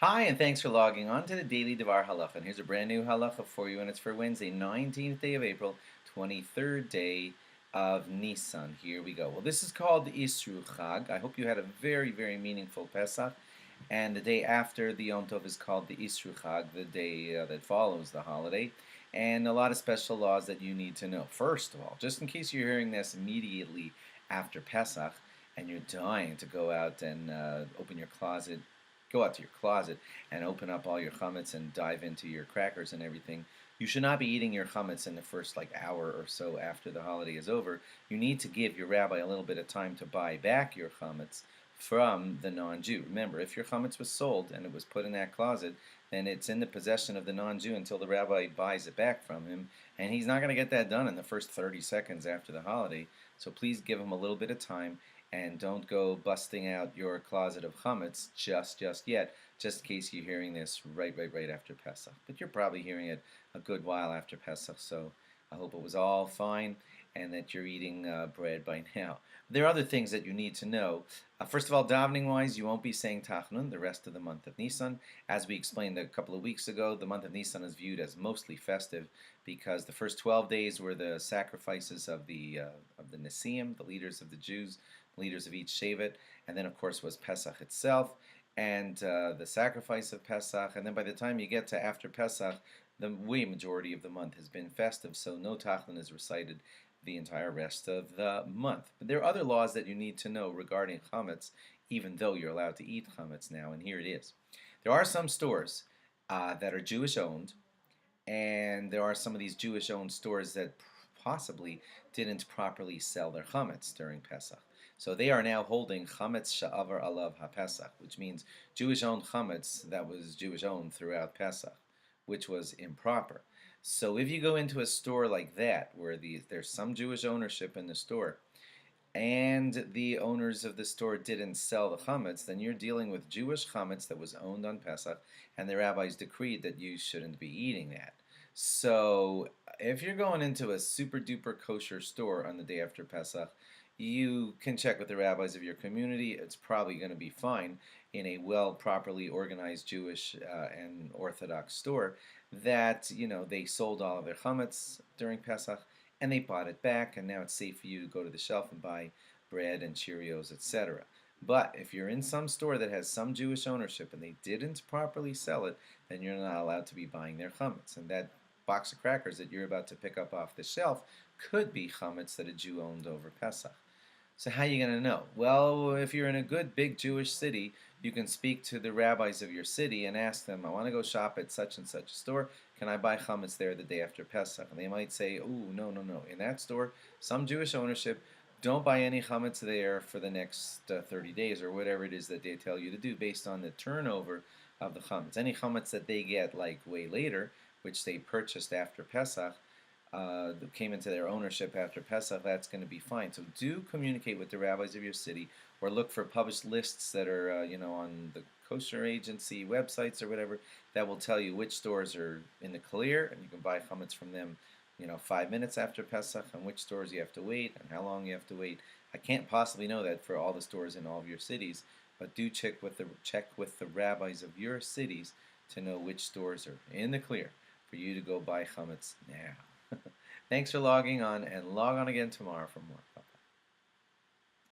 Hi, and thanks for logging on to the Daily DVAR Halacha. And here's a brand new halacha for you, and it's for Wednesday, 19th day of April, 23rd day of Nissan. Here we go. Well, this is called the Isru Chag. I hope you had a very, very meaningful Pesach. And the day after the Yom Tov is called the Isru Chag, the day that follows the holiday. And a lot of special laws that you need to know. First of all, just in case you're hearing this immediately after Pesach, and you're dying to go out and open your closet, go out to your closet and open up all your chametz and dive into your crackers and everything. You should not be eating your chametz in the first hour or so after the holiday is over. You need to give your rabbi a little bit of time to buy back your chametz from the non-Jew. Remember, if your chametz was sold and it was put in that closet, then it's in the possession of the non-Jew until the rabbi buys it back from him, and he's not going to get that done in the first 30 seconds after the holiday. So please give him a little bit of time, and don't go busting out your closet of chametz just yet, just in case you're hearing this right after Pesach. But you're probably hearing it a good while after Pesach, so I hope it was all fine and that you're eating bread by now. There are other things that you need to know. First of all, davening-wise, you won't be saying Tachnun the rest of the month of Nisan. As we explained a couple of weeks ago, the month of Nisan is viewed as mostly festive because the first 12 days were the sacrifices of the Nesiim, the leaders of the Jews, leaders of each Shevet, and then of course was Pesach itself, and the sacrifice of Pesach, and then by the time you get to after Pesach, the way majority of the month has been festive, so no Tachlin is recited the entire rest of the month. But there are other laws that you need to know regarding chametz, even though you're allowed to eat chametz now, and here it is. There are some stores that are Jewish owned, and there are some of these Jewish owned stores that possibly didn't properly sell their chametz during Pesach. So they are now holding chametz sha'avar alav haPesach, which means Jewish owned chametz that was Jewish owned throughout Pesach, which was improper. So if you go into a store like that, where there's some Jewish ownership in the store, and the owners of the store didn't sell the chametz, then you're dealing with Jewish chametz that was owned on Pesach, and the rabbis decreed that you shouldn't be eating that. So if you're going into a super duper kosher store on the day after Pesach, you can check with the rabbis of your community. It's probably going to be fine in a properly organized Jewish and Orthodox store that, they sold all of their chametz during Pesach and they bought it back, and now it's safe for you to go to the shelf and buy bread and Cheerios, etc. But if you're in some store that has some Jewish ownership and they didn't properly sell it, then you're not allowed to be buying their chametz. And that box of crackers that you're about to pick up off the shelf could be chametz that a Jew owned over Pesach. So how are you going to know? Well, if you're in a good big Jewish city, you can speak to the rabbis of your city and ask them, I want to go shop at such and such a store. Can I buy chametz there the day after Pesach? And they might say, oh, no. In that store, some Jewish ownership, don't buy any chametz there for the next 30 days or whatever it is that they tell you to do based on the turnover of the chametz. Any chametz that they get way later, which they purchased after Pesach, that came into their ownership after Pesach, that's going to be fine. So do communicate with the rabbis of your city, or look for published lists that are on the kosher agency websites or whatever that will tell you which stores are in the clear and you can buy chametz from them 5 minutes after Pesach, and which stores you have to wait and how long you have to wait. I can't possibly know that for all the stores in all of your cities, but do check with the rabbis of your cities to know which stores are in the clear for you to go buy chametz now. Thanks for logging on, and log on again tomorrow for more.